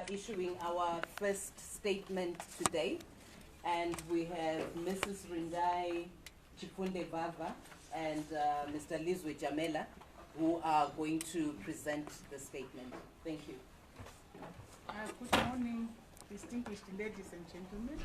Issuing our first statement today, and we have Mrs. Rindai Chifunde Bava and Mr. Lizwe Jamela, who are going to present the statement. Thank you. Good morning, distinguished ladies and gentlemen.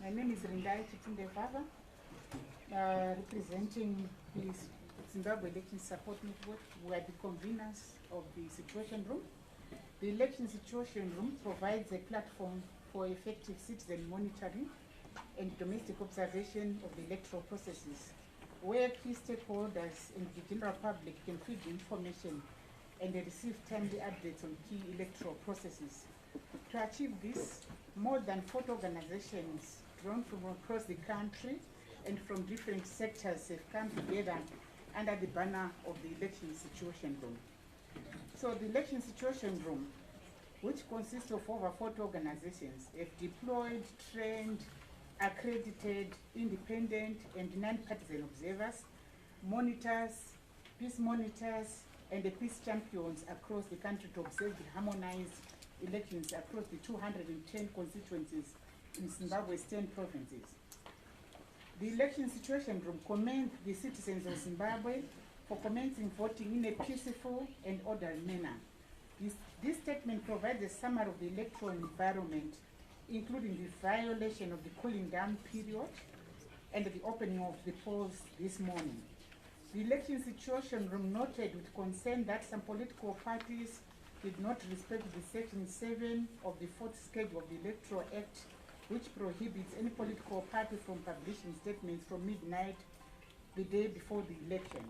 My name is Rindai Chifunde Bava, representing the Zimbabwe Election Support Network. We are the conveners of the Situation Room. The Election Situation Room provides a platform for effective citizen monitoring and domestic observation of the electoral processes, where key stakeholders and the general public can feed information and they receive timely updates on key electoral processes. To achieve this, more than 40 organizations drawn from across the country and from different sectors have come together under the banner of the Election Situation Room. So the Election Situation Room, which consists of over 40 organizations, have deployed, trained, accredited, independent, and non-partisan observers, monitors, peace monitors, and the peace champions across the country to observe the harmonized elections across the 210 constituencies in Zimbabwe's 10 provinces. The Election Situation Room commends the citizens of Zimbabwe for commencing voting in a peaceful and orderly manner. This statement provides a summary of the electoral environment, including the violation of the cooling down period and the opening of the polls this morning. The Election Situation Room noted with concern that some political parties did not respect the Section 7 of the 4th schedule of the Electoral Act, which prohibits any political party from publishing statements from midnight the day before the election.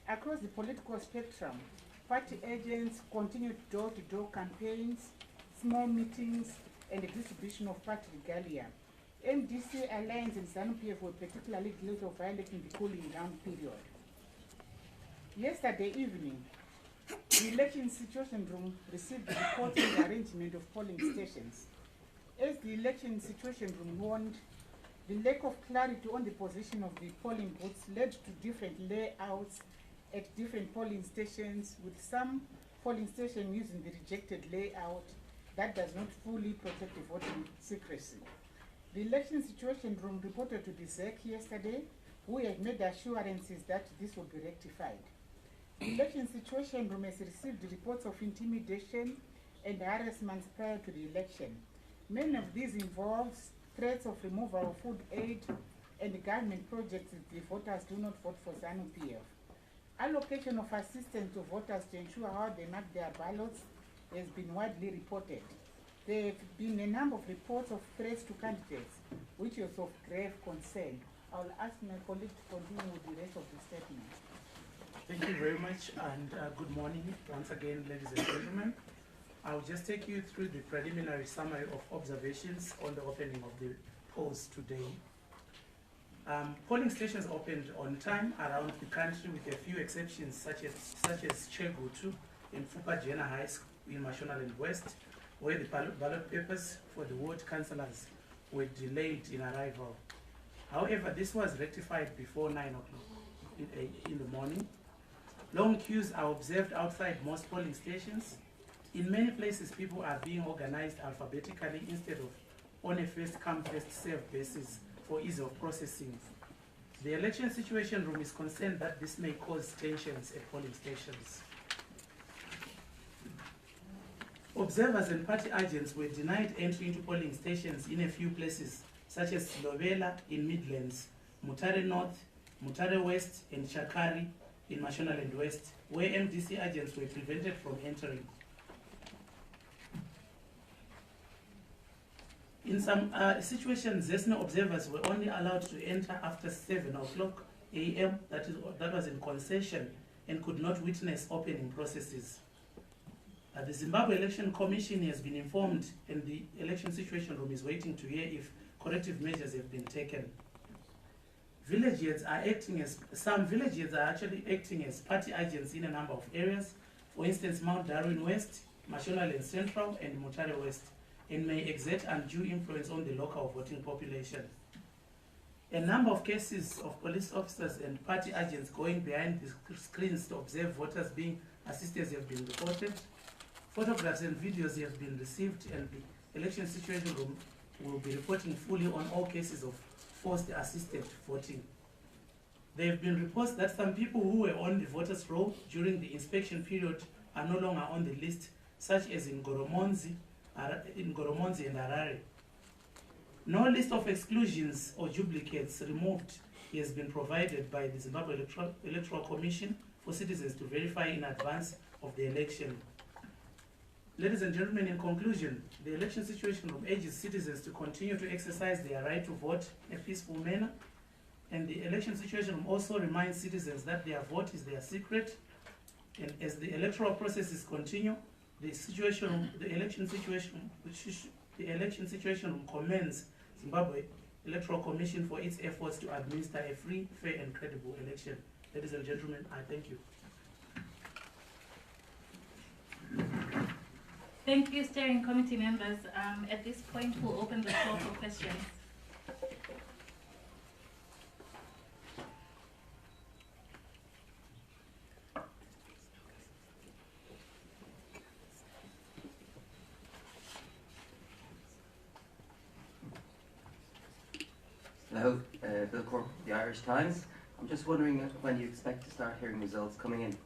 Across the political spectrum, party agents continued door-to-door campaigns, small meetings, and the distribution of party regalia. MDC Alliance and ZANU-PF were particularly guilty of violating the cooling down period. Yesterday evening, the Election Situation Room received the report on the arrangement of polling stations. As the Election Situation Room warned, the lack of clarity on the position of the polling booths led to different layouts at different polling stations, with some polling stations using the rejected layout that does not fully protect the voting secrecy. The Election Situation Room reported to the ZEC yesterday, who had made assurances that this will be rectified. The Election Situation Room has received reports of intimidation and harassment prior to the election. Many of these involves threats of removal of food aid and government projects if the voters do not vote for ZANU-PF. Allocation of assistance to voters to ensure how they mark their ballots has been widely reported. There have been a number of reports of threats to candidates, which is of grave concern. I'll ask my colleague to continue with the rest of the statement. Thank you very much, and good morning once again, ladies and gentlemen. I'll just take you through the preliminary summary of observations on the opening of the polls today. Polling stations opened on time around the country, with a few exceptions, such as Chegutu in Fupajena High School in Mashonaland West, where the ballot papers for the ward councillors were delayed in arrival. However, this was rectified before 9 o'clock in the morning. Long queues are observed outside most polling stations. In many places, people are being organized alphabetically instead of on a first-come, first-served basis for ease of processing. The Election Situation Room is concerned that this may cause tensions at polling stations. Observers and party agents were denied entry into polling stations in a few places, such as Lovela in Midlands, Mutare North, Mutare West, and Chakari in Mashonaland West, where MDC agents were prevented from entering. In some situations, ZESNO observers were only allowed to enter after 7 o'clock a.m. That was in concession and could not witness opening processes. The Zimbabwe Election Commission has been informed, and the Election Situation Room is waiting to hear if corrective measures have been taken. Some villages are actually acting as party agents in a number of areas. For instance, Mount Darwin West, Mashonaland Central, and Mutare West, and may exert undue influence on the local voting population. A number of cases of police officers and party agents going behind the screens to observe voters being assisted have been reported. Photographs and videos have been received, and the election situation room will be reporting fully on all cases of forced assisted voting. There have been reports that some people who were on the voters' roll during the inspection period are no longer on the list, such as in Goromonzi and Harare. No list of exclusions or duplicates removed has been provided by the Zimbabwe Electoral Commission for citizens to verify in advance of the election. Ladies and gentlemen, in conclusion, the election situation room urges citizens to continue to exercise their right to vote in a peaceful manner, and the election situation room also reminds citizens that their vote is their secret, and as the electoral processes continue, the election situation room commends Zimbabwe Electoral Commission for its efforts to administer a free, fair and credible election. Ladies and gentlemen, I thank you. Thank you, steering committee members. At this point, we'll open the floor for questions. Hello, Bill Cork, the Irish Times. I'm just wondering when you expect to start hearing results coming in.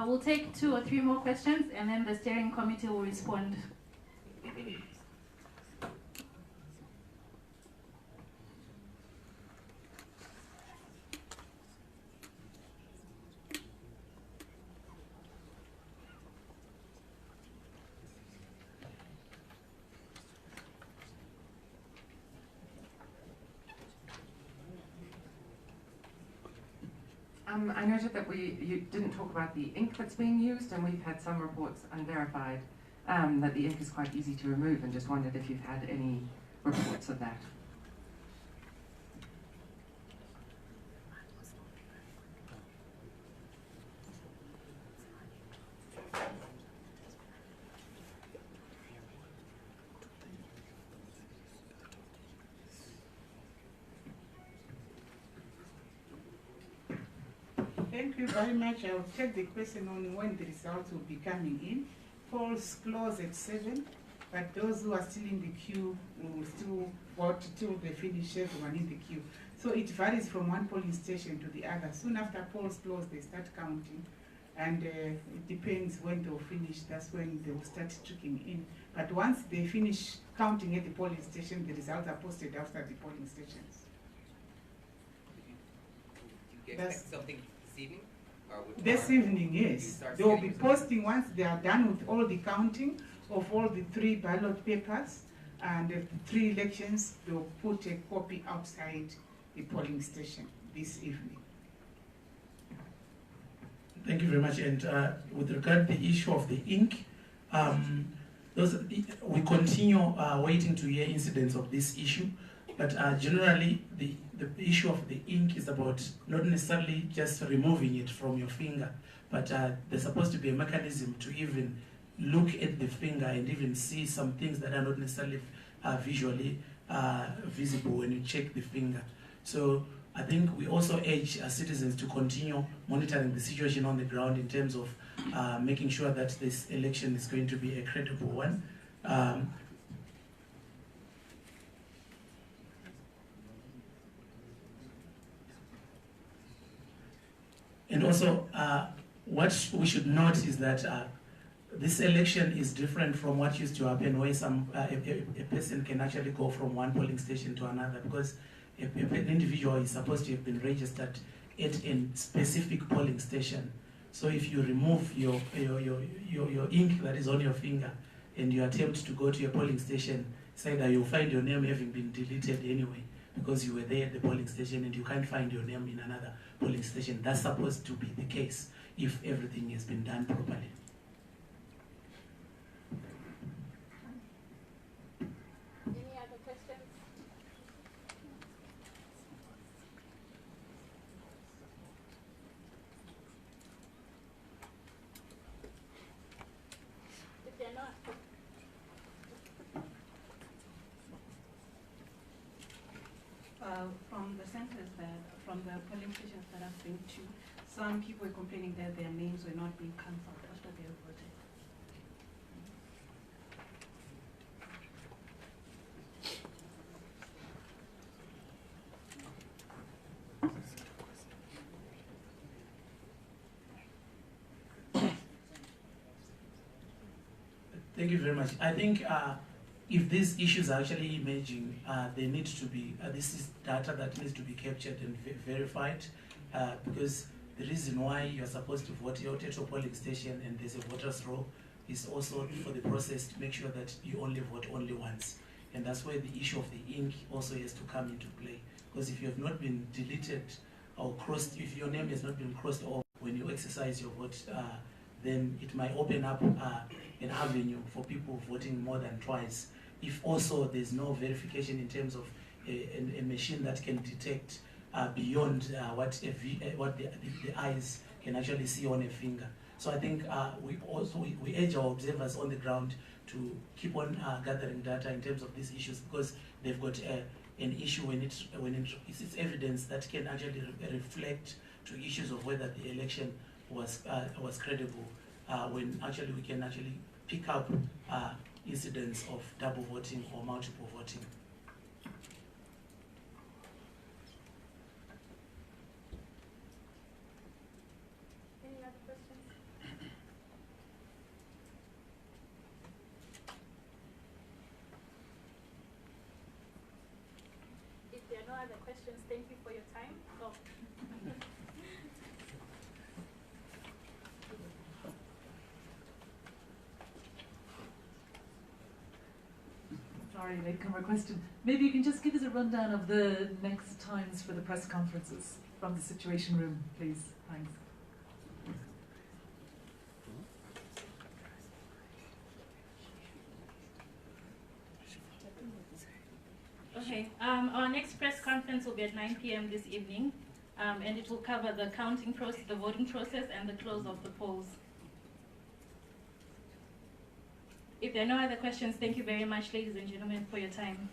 We'll take 2 or 3 more questions and then the steering committee will respond. I noted that you didn't talk about the ink that's being used, and we've had some reports unverified that the ink is quite easy to remove, and just wondered if you've had any reports of that. Thank you very much. I will take the question on when the results will be coming in. Polls close at 7, but those who are still in the queue will still vote till they finish everyone in the queue. So it varies from one polling station to the other. Soon after polls close, they start counting, and it depends when they'll finish. That's when they will start trickling in. But once they finish counting at the polling station, the results are posted after the polling stations. Do you expect something this evening? Or This evening, yes. They will be posting once they are done with all the counting of all the 3 ballot papers and the 3 elections. They will put a copy outside the polling station this evening. Thank you very much. And with regard to the issue of the ink, we continue waiting to hear incidents of this issue. But generally, the issue of the ink is about not necessarily just removing it from your finger, but there's supposed to be a mechanism to even look at the finger and even see some things that are not necessarily visually visible when you check the finger. So I think we also urge citizens to continue monitoring the situation on the ground in terms of making sure that this election is going to be a credible one. And also, what we should note is that this election is different from what used to happen, where a person can actually go from one polling station to another, because an individual is supposed to have been registered at a specific polling station. So if you remove your ink that is on your finger and you attempt to go to your polling station, it's either you'll find your name having been deleted anyway, because you were there at the polling station and you can't find your name in another polling station. That's supposed to be the case if everything has been done properly. Any other questions? If they're not, from the centers from the polling stations that I've been to, some people were complaining that their names were not being cancelled after they were voted. Thank you very much. I think if these issues are actually emerging, they need to be, this is data that needs to be captured and verified, because the reason why you're supposed to vote your Electoral polling station and there's a voter's roll is also for the process to make sure that you only vote only once. And that's where the issue of the ink also has to come into play. Because if you have not been deleted or crossed, if your name has not been crossed off when you exercise your vote, then it might open up an avenue for people voting more than twice. If also there's no verification in terms of a machine that can detect beyond what the eyes can actually see on a finger. So I think we urge our observers on the ground to keep on gathering data in terms of these issues, because they've got an issue when it's evidence that can actually reflect to issues of whether the election was credible, when actually we can actually pick up incidents of double voting or multiple voting. Any other questions? If there are no other questions, thank you for your time. Oh. Sorry, latecomer question. Maybe you can just give us a rundown of the next times for the press conferences from the Situation Room, please. Thanks. Okay, our next press conference will be at 9 p.m. this evening, and it will cover the counting process, the voting process, and the close of the polls. If there are no other questions, thank you very much, ladies and gentlemen, for your time.